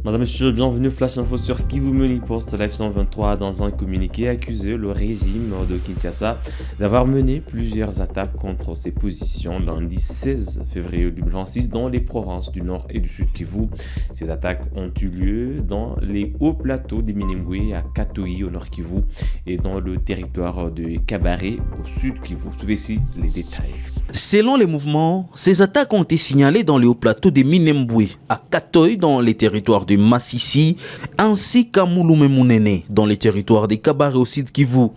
Madame, Monsieur, bienvenue. Flash Info sur Kivu Morning Post Live 123 dans un communiqué accusé le régime de Kinshasa d'avoir mené plusieurs attaques contre ses positions lundi 16 février 2026 dans les provinces du Nord et du Sud Kivu. Ces attaques ont eu lieu dans les hauts plateaux de Minembwe à Katoyi au Nord Kivu et dans le territoire de Kabare au Sud Kivu. Suivez ici les détails. Selon les mouvements, ces attaques ont été signalées dans les hauts plateaux de Minembwe, à Katoyi dans les territoires de Massissi, ainsi qu'à Mouloumemounene dans les territoires de Kabare au Sud Kivu.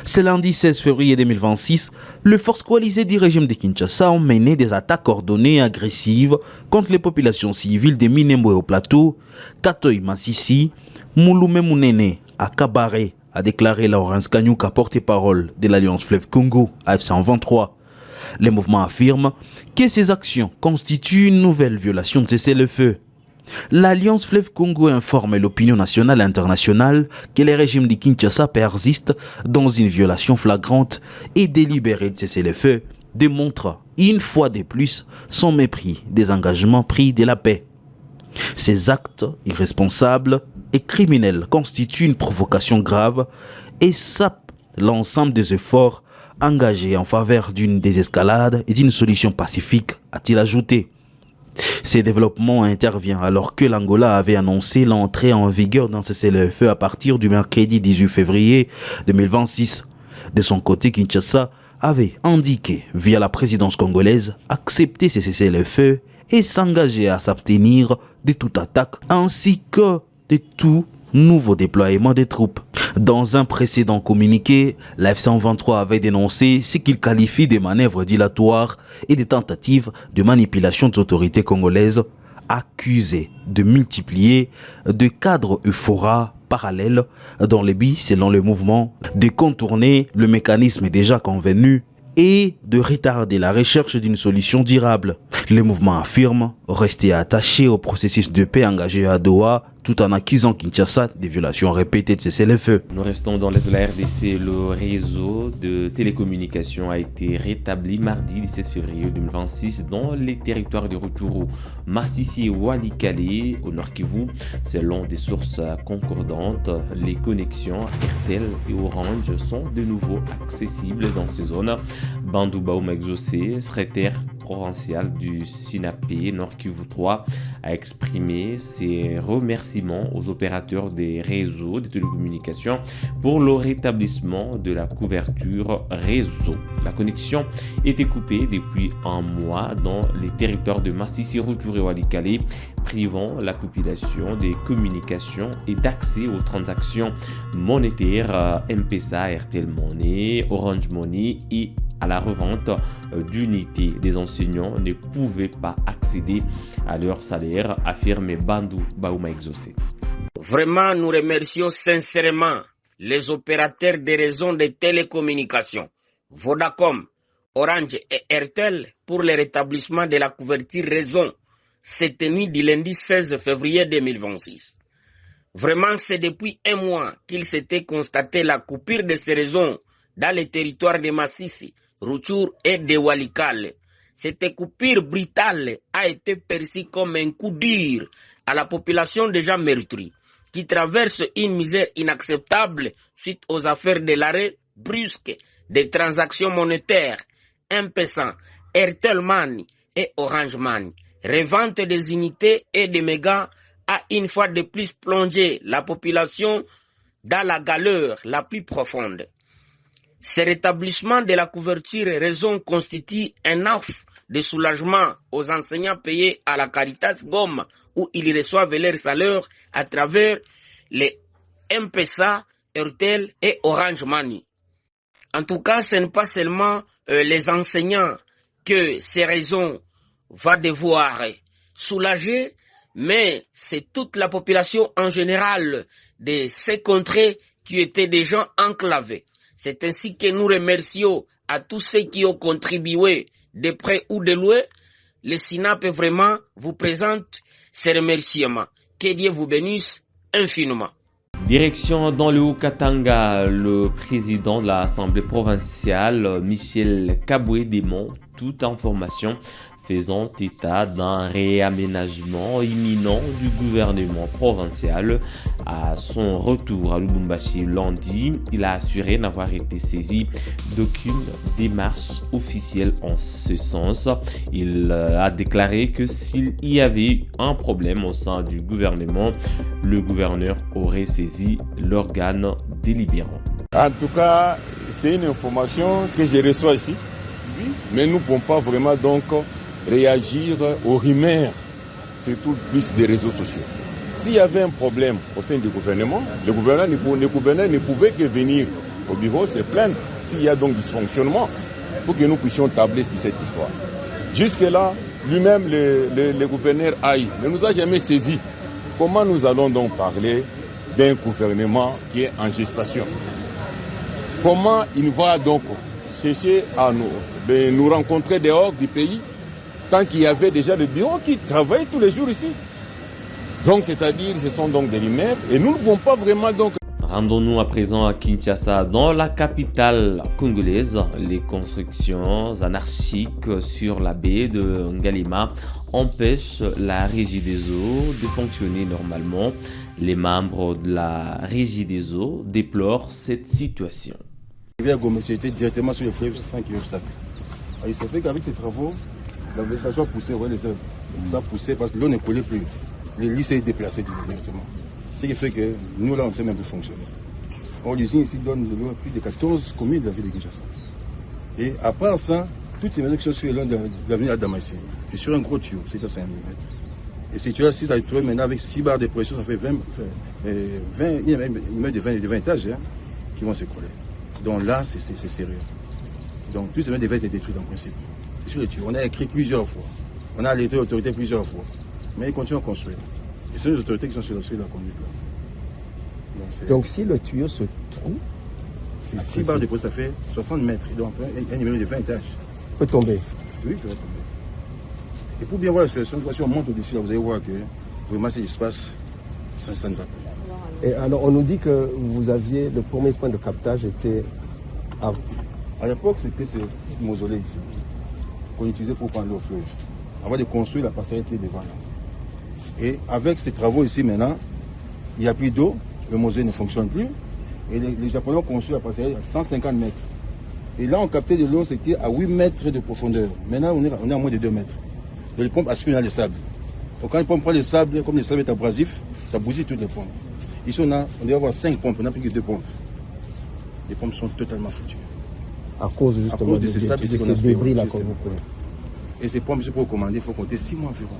Ce lundi 16 février 2026, les forces coalisées du régime de Kinshasa ont mené des attaques ordonnées et agressives contre les populations civiles de Minembwe au plateau, Katoyi Massissi, Mouloumemounene à Kabare, a déclaré Laurence Kanyuka, porte-parole de l'Alliance Fleuve Congo, AF123. Les mouvements affirment que ces actions constituent une nouvelle violation de cessez-le-feu. L'Alliance Fleuve Congo informe l'opinion nationale et internationale que le régime de Kinshasa persiste dans une violation flagrante et délibérée de cessez-le-feu, démontre une fois de plus son mépris des engagements pris de la paix. Ces actes irresponsables et criminels constituent une provocation grave et sapent l'ensemble des efforts engagés en faveur d'une désescalade et d'une solution pacifique, a-t-il ajouté. Ces développements interviennent alors que l'Angola avait annoncé l'entrée en vigueur d'un cessez-le-feu à partir du mercredi 18 février 2026. De son côté, Kinshasa avait indiqué, via la présidence congolaise, accepter ces cessez-le-feu et s'engager à s'abstenir de toute attaque ainsi que de tout nouveau déploiement des troupes. Dans un précédent communiqué, la F123 avait dénoncé ce qu'il qualifie de manœuvres dilatoires et des tentatives de manipulation des autorités congolaises accusées de multiplier des cadres euphoras parallèles dans le but, selon le mouvement, de contourner le mécanisme déjà convenu et de retarder la recherche d'une solution durable. Le mouvement affirme rester attaché au processus de paix engagé à Doha tout en accusant Kinshasa de violations répétées de cessez-le-feu. Nous restons dans l'est de la RDC. Le réseau de télécommunications a été rétabli mardi 17 février 2026 dans les territoires de Rutshuru, Massissi et Walikale au Nord Kivu. Selon des sources concordantes, les connexions Airtel et Orange sont de nouveau accessibles dans ces zones. Bandou Baouma Exaucé, secrétaire provincial du SINAPE Nord Kivu 3, a exprimé ses remerciements aux opérateurs des réseaux de télécommunications pour le rétablissement de la couverture réseau. La connexion était coupée depuis un mois dans les territoires de Massissi, Rutshuru et Walikale, privant la population des communications et d'accès aux transactions monétaires M-Pesa, Airtel Money, Orange Money et à la revente d'unités. Des enseignants ne pouvaient pas accéder à leur salaire, affirme Bandou Baouma Exaucé. Vraiment, nous remercions sincèrement les opérateurs des réseaux de télécommunications, Vodacom, Orange et Airtel pour le rétablissement de la couverture réseau cette nuit du lundi 16 février 2026. Vraiment, c'est depuis un mois qu'il s'était constaté la coupure de ces réseaux dans les territoires de Massissi, Rutshuru et de Walikale. Cette coupure brutale a été perçue comme un coup dur à la population déjà meurtrie, qui traverse une misère inacceptable suite aux affaires de l'arrêt brusque des transactions monétaires M-Pesa, Airtel Money et Orange Money. Revente des unités et des mégas a une fois de plus plongé la population dans la galère la plus profonde. Ce rétablissement de la couverture réseau constitue un offre de soulagement aux enseignants payés à la Caritas Goma, où ils reçoivent leur salaire à travers les M-Pesa, Airtel et Orange Money. En tout cas, ce n'est pas seulement les enseignants que ces réseaux vont devoir soulager, mais c'est toute la population en général de ces contrées qui étaient déjà enclavées. C'est ainsi que nous remercions à tous ceux qui ont contribué de près ou de loin. Le SINAPE vraiment vous présente ces remerciements. Que Dieu vous bénisse infiniment. Direction dans le Haut-Katanga, le président de l'Assemblée provinciale, Michel Kaboué, dément toute information faisant état d'un réaménagement imminent du gouvernement provincial. À son retour à Lubumbashi lundi, il a assuré n'avoir été saisi d'aucune démarche officielle en ce sens. Il a déclaré que s'il y avait un problème au sein du gouvernement, le gouverneur aurait saisi l'organe délibérant. En tout cas, c'est une information que je reçois ici, mais nous ne pouvons pas vraiment donc réagir aux rumeurs, surtout plus des réseaux sociaux. S'il y avait un problème au sein du gouvernement, le gouverneur ne pouvait que venir au bureau se plaindre s'il y a donc dysfonctionnement pour que nous puissions tabler sur cette histoire. Jusque-là, lui-même, le gouverneur Aïe, ne nous a jamais saisi. Comment nous allons donc parler d'un gouvernement qui est en gestation? Comment il va donc chercher à nous rencontrer dehors du pays tant qu'il y avait déjà le bureau qui travaille tous les jours ici? Donc, c'est-à-dire, ce sont donc des rumeurs et nous ne pouvons pas vraiment donc... Rendons-nous à présent à Kinshasa, dans la capitale congolaise. Les constructions anarchiques sur la baie de Ngalima empêchent la Régie des eaux de fonctionner normalement. Les membres de la Régie des eaux déplorent cette situation. La rivière Gomé était directement sur le fleuve 5 km. Il s'est fait qu'avec ces travaux, la végétation a poussé, les herbes. Ça a poussé parce que l'eau ne coulait plus. Le lit s'est déplacé directement. Ce qui fait que nous, là, on ne sait même plus fonctionner. Or, l'usine ici donne de l'eau à plus de 14 communes de la ville de Kinshasa. Et à part ça, toutes ces maisons qui sont sur le long de l'avenue Adamaïsi, c'est sur un gros tuyau, c'est à 5 mm. Et si tu as 6 à trouver maintenant avec 6 barres de pression, ça fait 20 il y a même de 20 étages hein, qui vont s'écrouler. Donc là, c'est sérieux. Donc toutes ces maisons devaient être détruites en principe. C'est sur le tuyau. On a écrit plusieurs fois. On a alerté l'autorité plusieurs fois. Mais ils continuent à construire. Et c'est les autorités qui sont sur la conduite là. Donc si le tuyau se trouve, c'est 6 barres de pression, ça fait 60 mètres. Donc un numéro de 20 étages. Peut tomber. Oui, ça va tomber. Et pour bien voir la situation, si on monte au-dessus, vous allez voir que vraiment cet espace, ça ne va pas. Et alors on nous dit que vous aviez, le premier point de captage était à l'époque, c'était ce petit mausolée ici, qu'on utilisait pour prendre l'eau au fleuve. Avant de construire la passerelle qui est devant là. Et avec ces travaux ici maintenant, il n'y a plus d'eau, le mausolée ne fonctionne plus. Et les Japonais ont construit la passerelle à 150 mètres. Et là, on captait de l'eau, c'était à 8 mètres de profondeur. Maintenant, on est à moins de 2 mètres. Et les pompes aspirent dans le sable. Donc quand les pompes prennent le sable, comme le sable est abrasif, ça bousille toutes les pompes. Ici, on doit avoir 5 pompes, on n'a plus que 2 pompes. Les pompes sont totalement foutues. À cause justement de ces sables, de ces débris là qu'on vous connaît. Et ces pompes, pour commander, il faut compter 6 mois environ.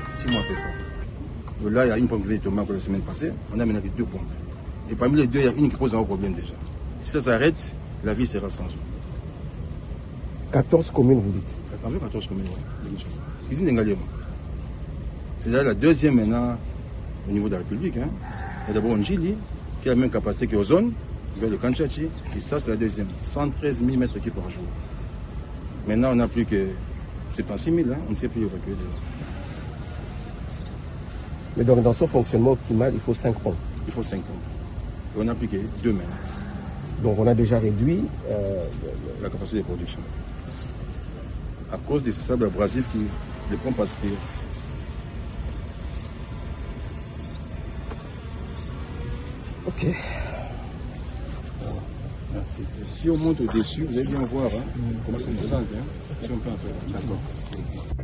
6 mois à peu près. Donc là, il y a une pompe qui vient de tomber encore la semaine passée. On a maintenant que 2 pompes. Et parmi les deux, il y a une qui pose un problème déjà. Si ça s'arrête, la vie sera sans eau. 14 communes, vous dites? 14 communes, oui. C'est l'usine d'Engaliema. C'est là la deuxième maintenant au niveau de la République. Hein. Il y a d'abord Njili, qui a la même capacité que Ozone, vers le Kanchachi. Et ça, c'est la deuxième. 113 000 mètres cubes par jour. Maintenant, on n'a plus que 76 000. Hein. On ne sait plus évacuer déjà. Mais donc, dans son fonctionnement optimal, il faut 5 pompes. Il faut 5 pompes. Et on n'a plus que 2 maintenant. Donc, on a déjà réduit la capacité de production. À cause de ces sables abrasifs qui les pompes aspirent. Ok. Merci. Si on monte au-dessus, vous allez bien voir comment ça se présente. Si on peut entrer. D'accord.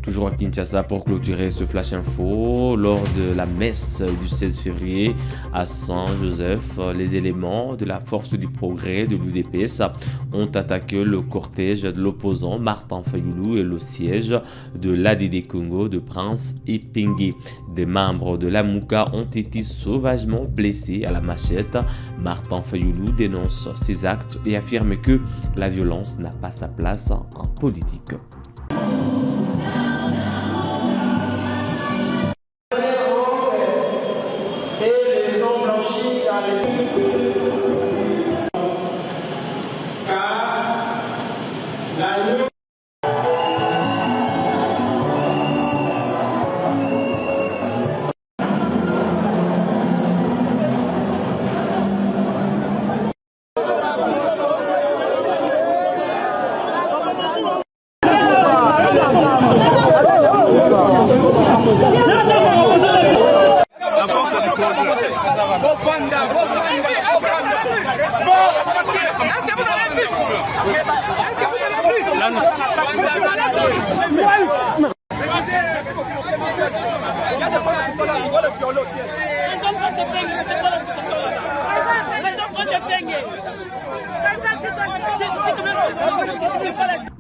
Toujours à Kinshasa pour clôturer ce Flash Info, lors de la messe du 16 février à Saint-Joseph, les éléments de la Force du Progrès de l'UDPS ont attaqué le cortège de l'opposant Martin Fayoulou et le siège de l'ADD Congo de Prince Epenge. Des membres de la Mouka ont été sauvagement blessés à la machette. Martin Fayoulou dénonce ces actes et affirme que la violence n'a pas sa place en politique.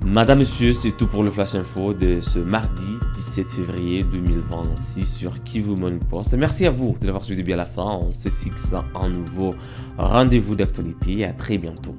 Madame, Monsieur, c'est tout pour le Flash Info de ce mardi 17 février 2026 sur Kivu Morning Post. Merci à vous de l'avoir suivi bien à la fin. On se fixe un nouveau rendez-vous d'actualité. À très bientôt.